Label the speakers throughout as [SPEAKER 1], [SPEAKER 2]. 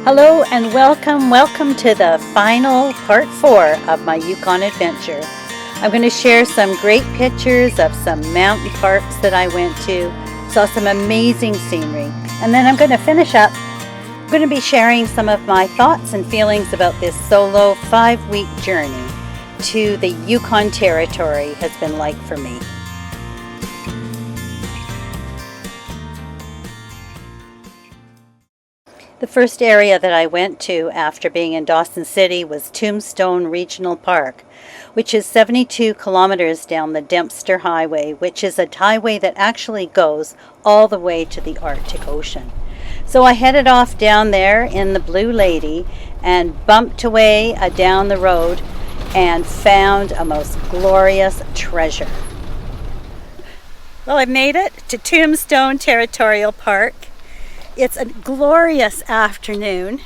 [SPEAKER 1] Hello and welcome to the final part 4 of my Yukon adventure. I'm going to share some great pictures of some mountain parks that I went to, saw some amazing scenery, and then I'm going to finish up. I'm going to be sharing some of my thoughts and feelings about this solo 5-week journey to the Yukon Territory has been like for me. The first area that I went to after being in Dawson City was Tombstone Regional Park, which is 72 kilometers down the Dempster Highway, which is a highway that actually goes all the way to the Arctic Ocean. So I headed off down there in the Blue Lady and bumped away down the road and found a most glorious treasure. Well, I made it to Tombstone Territorial Park. It's a glorious afternoon.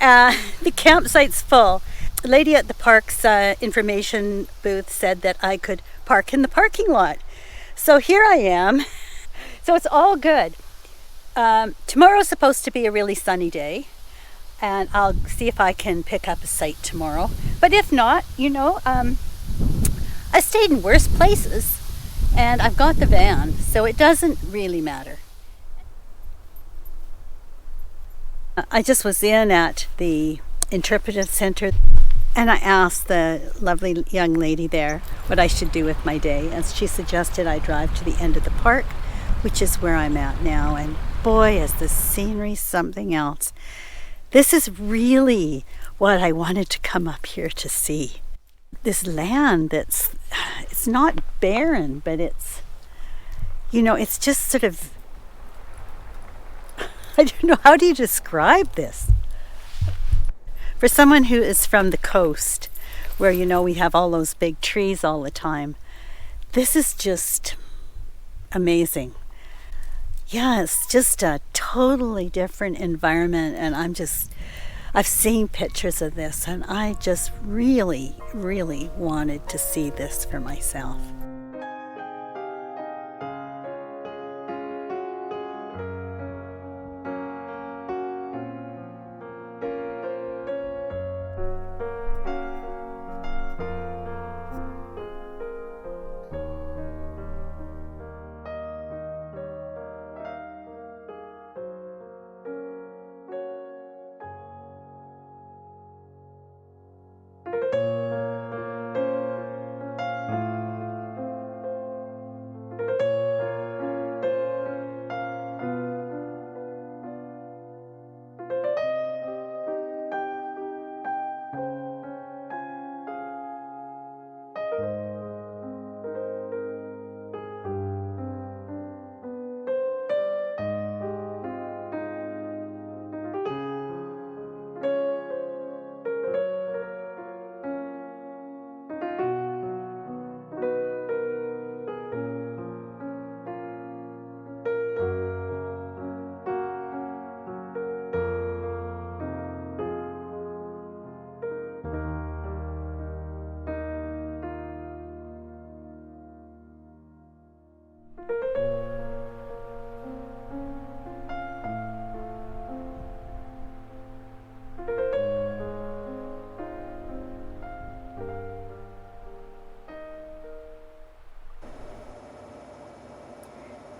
[SPEAKER 1] The campsite's full. The lady at the park's information booth said that I could park in the parking lot. So here I am. So it's all good. Tomorrow's supposed to be a really sunny day, and I'll see if I can pick up a site tomorrow. But if not, I stayed in worse places, and I've got the van, so it doesn't really matter. I just was in at the interpretive center and I asked the lovely young lady there what I should do with my day, and she suggested I drive to the end of the park, which is where I'm at now, and boy is the scenery something else. This is really what I wanted to come up here to see. This land it's not barren, but it's just sort of, I don't know, how do you describe this? For someone who is from the coast, where we have all those big trees all the time, this is just amazing. Yeah, it's just a totally different environment, and I've seen pictures of this, and I just really, really wanted to see this for myself.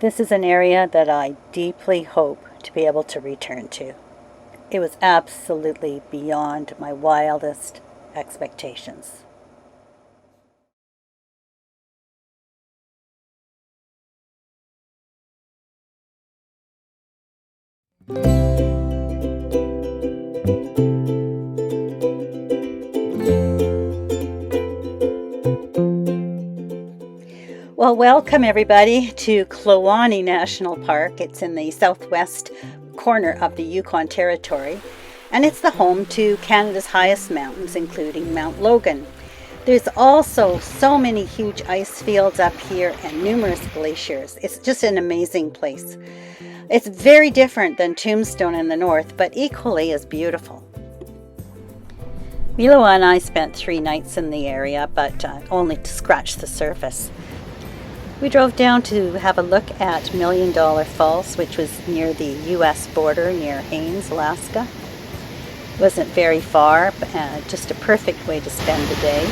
[SPEAKER 1] This is an area that I deeply hope to be able to return to. It was absolutely beyond my wildest expectations. Well, welcome everybody to Kluane National Park. It's in the southwest corner of the Yukon Territory, and it's the home to Canada's highest mountains, including Mount Logan. There's also so many huge ice fields up here and numerous glaciers. It's just an amazing place. It's very different than Tombstone in the north, but equally as beautiful. Milo and I spent 3 nights in the area, but only to scratch the surface. We drove down to have a look at $1 Million Falls, which was near the U.S. border near Haines, Alaska. Wasn't very far, but just a perfect way to spend the day.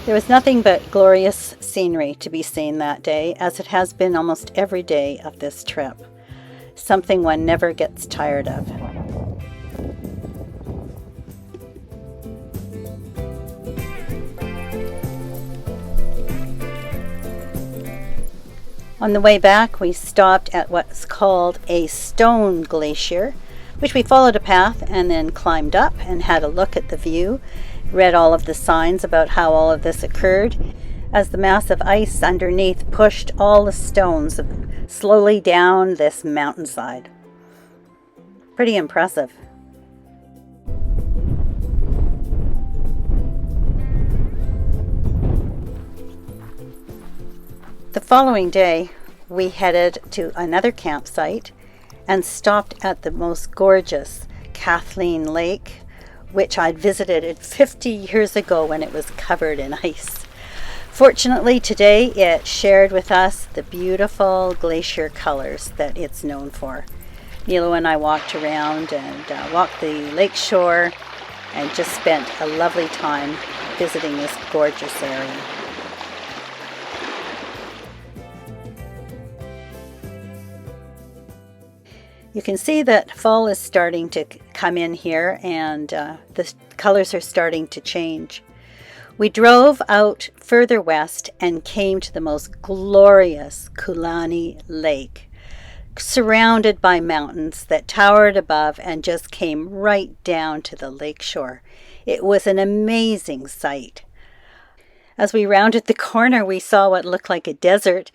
[SPEAKER 1] There was nothing but glorious scenery to be seen that day, as it has been almost every day of this trip. Something one never gets tired of. On the way back, we stopped at what's called a stone glacier, which we followed a path and then climbed up and had a look at the view, read all of the signs about how all of this occurred, as the mass of ice underneath pushed all the stones slowly down this mountainside. Pretty impressive. The following day, we headed to another campsite and stopped at the most gorgeous Kathleen Lake, which I'd visited 50 years ago when it was covered in ice. Fortunately, today it shared with us the beautiful glacier colors that it's known for. Nilo and I walked around and walked the lake shore and just spent a lovely time visiting this gorgeous area. You can see that fall is starting to come in here, and the colors are starting to change. We drove out further west and came to the most glorious Kluane Lake, surrounded by mountains that towered above and just came right down to the lake shore. It was an amazing sight. As we rounded the corner, we saw what looked like a desert,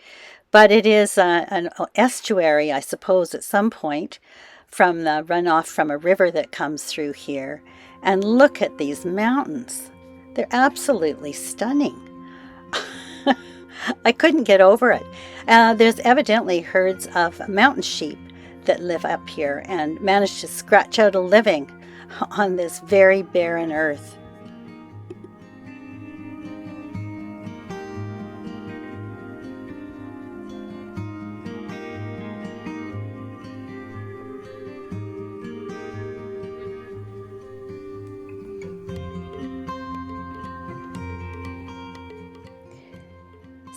[SPEAKER 1] but it is an estuary, I suppose, at some point, from the runoff from a river that comes through here. And look at these mountains. They're absolutely stunning. I couldn't get over it. There's evidently herds of mountain sheep that live up here and manage to scratch out a living on this very barren earth.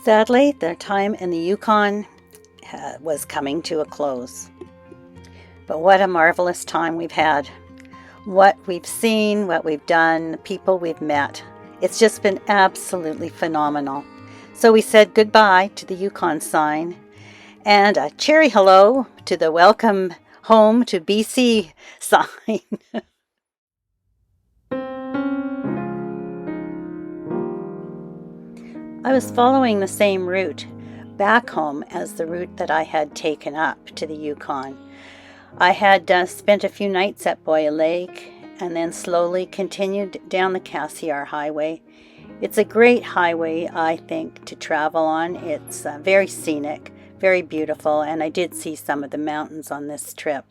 [SPEAKER 1] Sadly, the time in the Yukon was coming to a close. But what a marvelous time we've had. What we've seen, what we've done, the people we've met. It's just been absolutely phenomenal. So we said goodbye to the Yukon sign and a cheery hello to the welcome home to BC sign. I was following the same route back home as the route that I had taken up to the Yukon. I had spent a few nights at Boya Lake and then slowly continued down the Cassiar Highway. It's a great highway, I think, to travel on. It's very scenic, very beautiful, and I did see some of the mountains on this trip.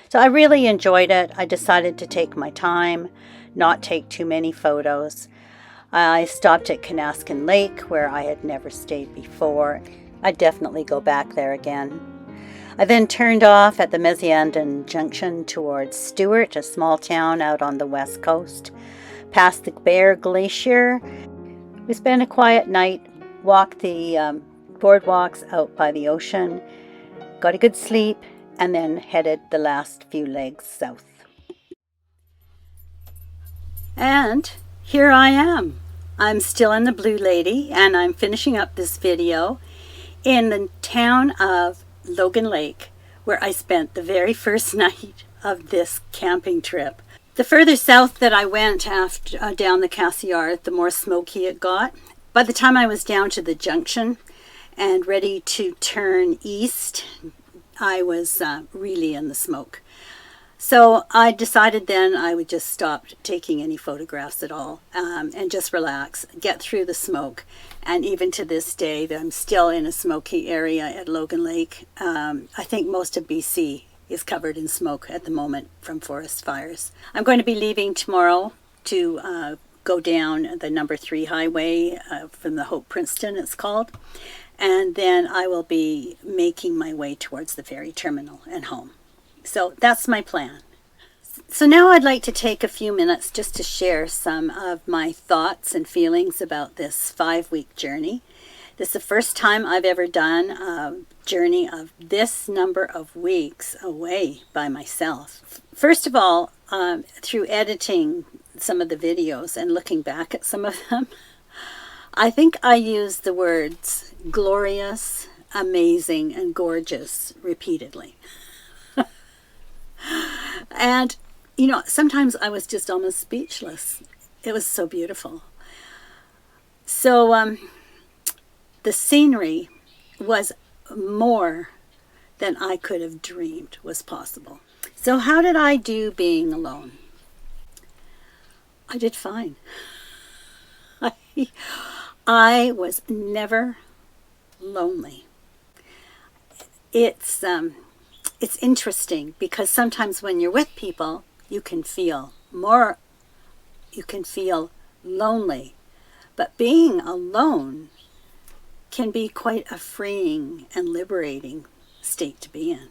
[SPEAKER 1] So I really enjoyed it. I decided to take my time, not take too many photos. I stopped at Kanaskan Lake, where I had never stayed before. I'd definitely go back there again. I then turned off at the Meziandan Junction towards Stewart, a small town out on the west coast, past the Bear Glacier. We spent a quiet night, walked the boardwalks out by the ocean, got a good sleep, and then headed the last few legs south. And here I am. I'm still in the Blue Lady, and I'm finishing up this video in the town of Logan Lake, where I spent the very first night of this camping trip. The further south that I went after down the Cassiar, the more smoky it got. By the time I was down to the junction and ready to turn east, I was really in the smoke. So I decided then I would just stop taking any photographs at all and just relax, get through the smoke. And even to this day, I'm still in a smoky area at Logan Lake. I think most of BC is covered in smoke at the moment from forest fires. I'm going to be leaving tomorrow to go down the number 3 highway from the Hope Princeton, it's called. And then I will be making my way towards the ferry terminal and home. So that's my plan. So now I'd like to take a few minutes just to share some of my thoughts and feelings about this 5-week journey. This is the first time I've ever done a journey of this number of weeks away by myself. First of all, through editing some of the videos and looking back at some of them, I think I used the words glorious, amazing, and gorgeous repeatedly. And, sometimes I was just almost speechless. It was so beautiful. So the scenery was more than I could have dreamed was possible. So how did I do being alone? I did fine. I was never lonely. It's interesting because sometimes when you're with people, you can feel lonely. But being alone can be quite a freeing and liberating state to be in.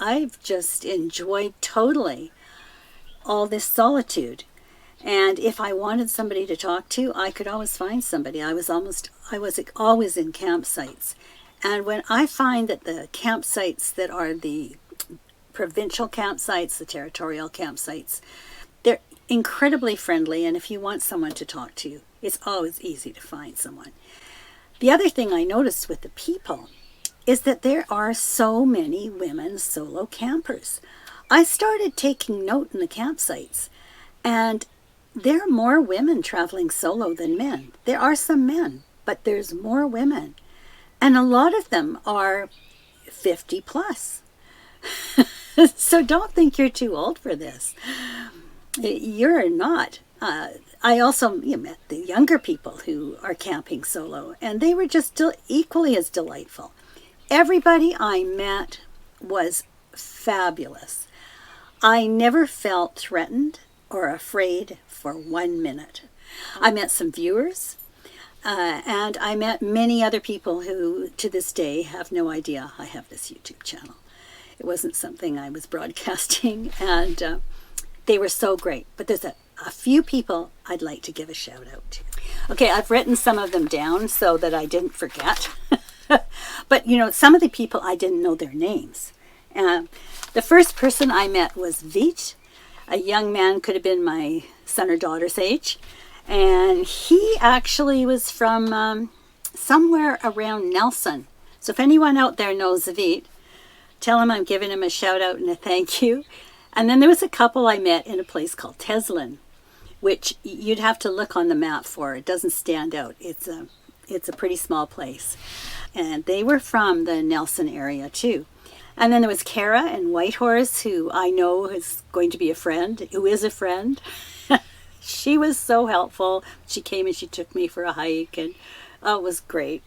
[SPEAKER 1] I've just enjoyed totally all this solitude. And if I wanted somebody to talk to, I could always find somebody. I was always in campsites. And when I find that the campsites that are the provincial campsites, the territorial campsites, they're incredibly friendly. And if you want someone to talk to, it's always easy to find someone. The other thing I noticed with the people is that there are so many women solo campers. I started taking note in the campsites, and there are more women traveling solo than men. There are some men, but there's more women. And a lot of them are 50 plus. So don't think you're too old for this. You're not. I also met the younger people who are camping solo, and they were just equally as delightful. Everybody I met was fabulous. I never felt threatened or afraid for 1 minute. I met some viewers, and I met many other people who to this day have no idea I have this YouTube channel. It wasn't something I was broadcasting, and they were so great. But there's a few people I'd like to give a shout out to. Okay, I've written some of them down so that I didn't forget. But some of the people I didn't know their names. The first person I met was Veet. A young man, could have been my son or daughter's age. And he actually was from somewhere around Nelson. So if anyone out there knows Veet, tell him I'm giving him a shout out and a thank you. And then there was a couple I met in a place called Teslin, which you'd have to look on the map for. It doesn't stand out. It's a pretty small place. And they were from the Nelson area too. And then there was Kara and Whitehorse, who I know is going to be a friend, who is a friend. She was so helpful. She came and she took me for a hike, and it was great.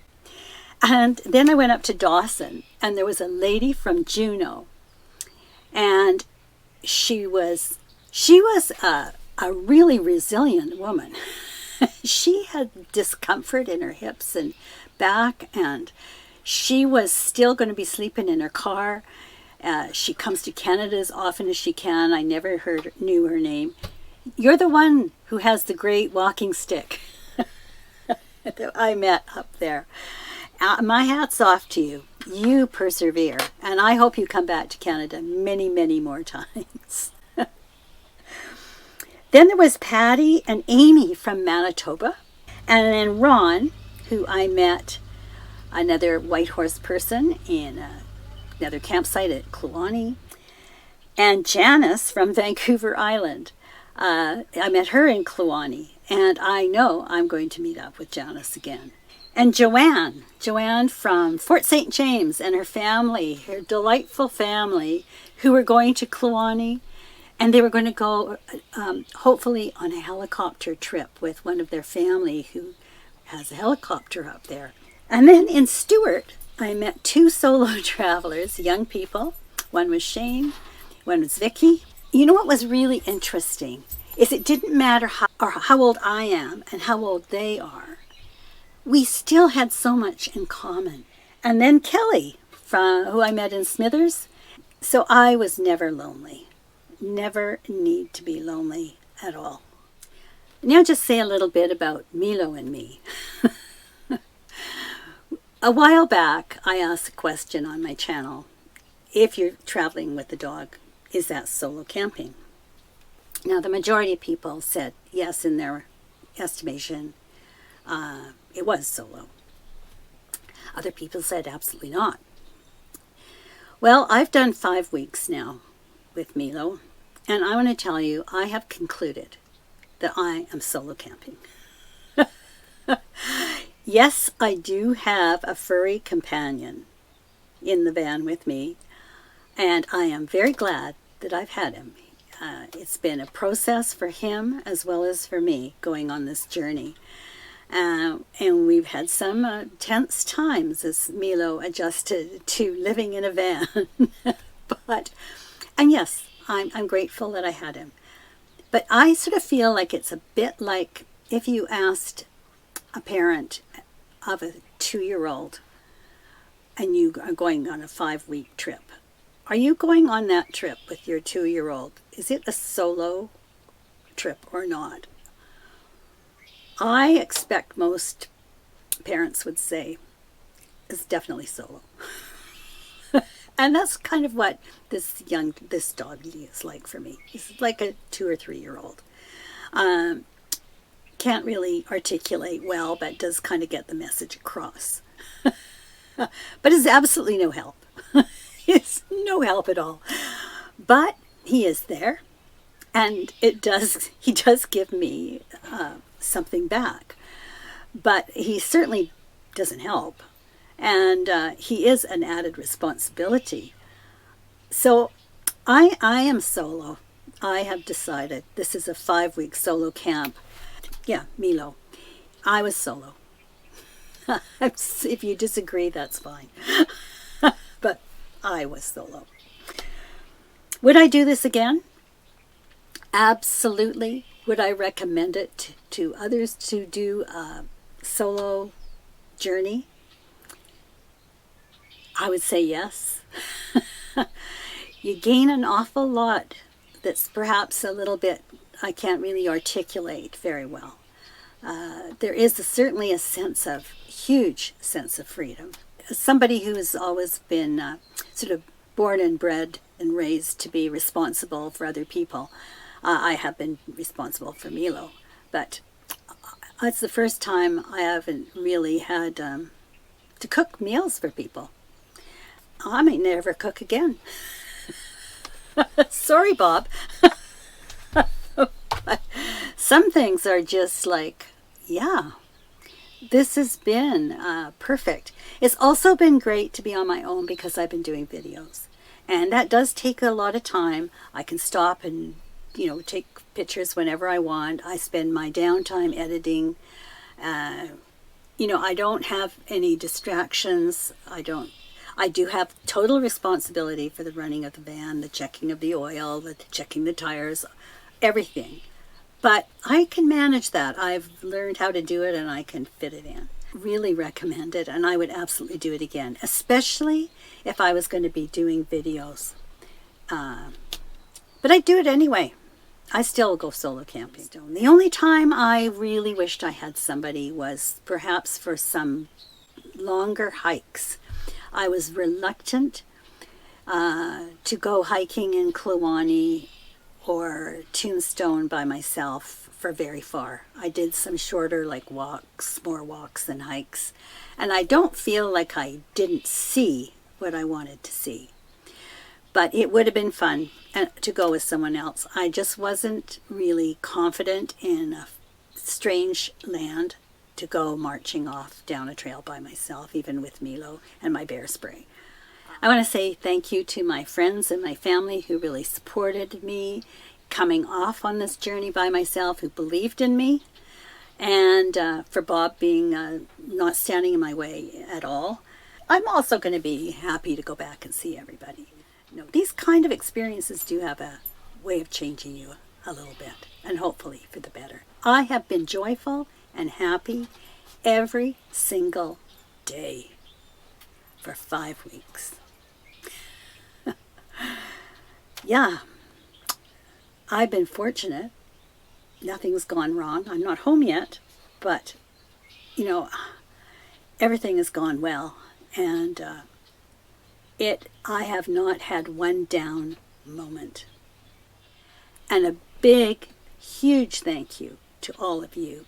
[SPEAKER 1] And then I went up to Dawson, and there was a lady from Juneau. And she was a really resilient woman. She had discomfort in her hips and back, and she was still going to be sleeping in her car. She comes to Canada as often as she can. I never knew her name. You're the one who has the great walking stick that I met up there. My hat's off to you. You persevere, and I hope you come back to Canada many, many more times. Then there was Patty and Amy from Manitoba, and then Ron, who I met, another Whitehorse person in another campsite at Kluane, and Janice from Vancouver Island. I met her in Kluane, and I know I'm going to meet up with Janice again. And Joanne from Fort St. James and her family, her delightful family, who were going to Kluane, and they were going to go hopefully on a helicopter trip with one of their family who has a helicopter up there. And then in Stewart, I met 2 solo travelers, young people. One was Shane, one was Vicky. You know what was really interesting is it didn't matter how old I am and how old they are. We still had so much in common. And then Kelly, who I met in Smithers. So I was never lonely. Never need to be lonely at all. Now just say a little bit about Milo and me. A while back, I asked a question on my channel. If you're traveling with the dog, is that solo camping? Now, the majority of people said yes in their estimation. It was solo. Other people said absolutely not. Well, I've done 5 weeks now with Milo, and I want to tell you, I have concluded that I am solo camping. Yes, I do have a furry companion in the van with me, and I am very glad that I've had him. It's been a process for him as well as for me going on this journey. And we've had some tense times as Milo adjusted to living in a van. And yes, I'm grateful that I had him. But I sort of feel like it's a bit like if you asked a parent of a 2-year-old and you are going on a 5-week trip. Are you going on that trip with your 2-year-old? Is it a solo trip or not? I expect most parents would say it's definitely solo. And that's kind of what this dog is like for me. He's like a 2 or 3-year-old. Can't really articulate well, but does kind of get the message across. But it's absolutely no help. It's no help at all. But he is there, and he does give me something back. But he certainly doesn't help. And he is an added responsibility. So I am solo. I have decided this is a 5-week solo camp. Yeah, Milo. I was solo. If you disagree, that's fine. But I was solo. Would I do this again? Absolutely. Would I recommend it to others to do a solo journey? I would say yes. You gain an awful lot that's perhaps a little bit, I can't really articulate very well. There is certainly a huge sense of freedom. As somebody who has always been sort of born and bred and raised to be responsible for other people, I have been responsible for Milo. But it's the first time I haven't really had to cook meals for people. I may never cook again. Sorry, Bob. Some things are just like, yeah, this has been perfect. It's also been great to be on my own because I've been doing videos. And that does take a lot of time. I can stop and, take pictures whenever I want. I spend my downtime editing. I don't have any distractions. I do have total responsibility for the running of the van, the checking of the oil, the checking the tires, everything. But I can manage that. I've learned how to do it and I can fit it in. Really recommend it, and I would absolutely do it again, especially if I was going to be doing videos. But I do it anyway. I still go solo camping. The only time I really wished I had somebody was perhaps for some longer hikes. I was reluctant to go hiking in Kluane or Tombstone by myself for very far. I did some shorter more walks than hikes. And I don't feel like I didn't see what I wanted to see. But it would have been fun to go with someone else. I just wasn't really confident in a strange land to go marching off down a trail by myself, even with Milo and my bear spray. I want to say thank you to my friends and my family who really supported me coming off on this journey by myself, who believed in me, and for Bob being not standing in my way at all. I'm also going to be happy to go back and see everybody. These kind of experiences do have a way of changing you a little bit. and hopefully for the better. I have been joyful and happy every single day for 5 weeks. Yeah, I've been fortunate. Nothing's gone wrong. I'm not home yet, but, everything has gone well. And I have not had one down moment. And a big, huge thank you to all of you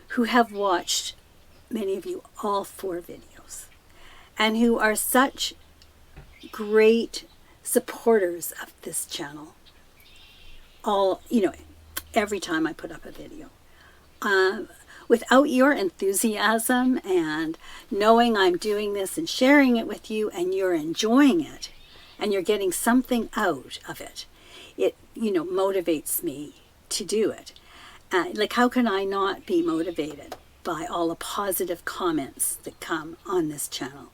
[SPEAKER 1] who have watched, many of you, all 4 videos, and who are such great supporters of this channel. Every time I put up a video. Without your enthusiasm and knowing I'm doing this and sharing it with you and you're enjoying it and you're getting something out of it, it motivates me to do it. How can I not be motivated by all the positive comments that come on this channel?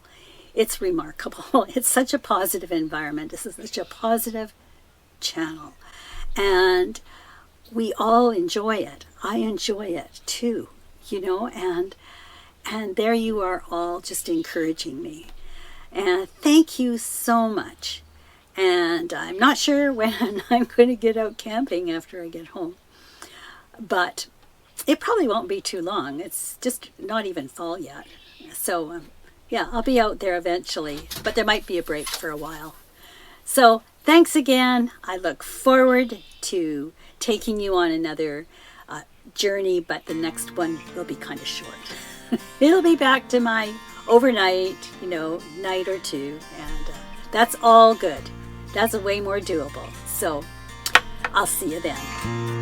[SPEAKER 1] It's remarkable. It's such a positive environment. This is such a positive channel. And we all enjoy it. I enjoy it too, and there you are all just encouraging me. And thank you so much. And I'm not sure when I'm going to get out camping after I get home. But it probably won't be too long. It's just not even fall yet. So, I'll be out there eventually. But there might be a break for a while. So, thanks again. I look forward to taking you on another journey, but the next one will be kind of short. It'll be back to my overnight, night or two, and that's all good. That's way more doable. So I'll see you then.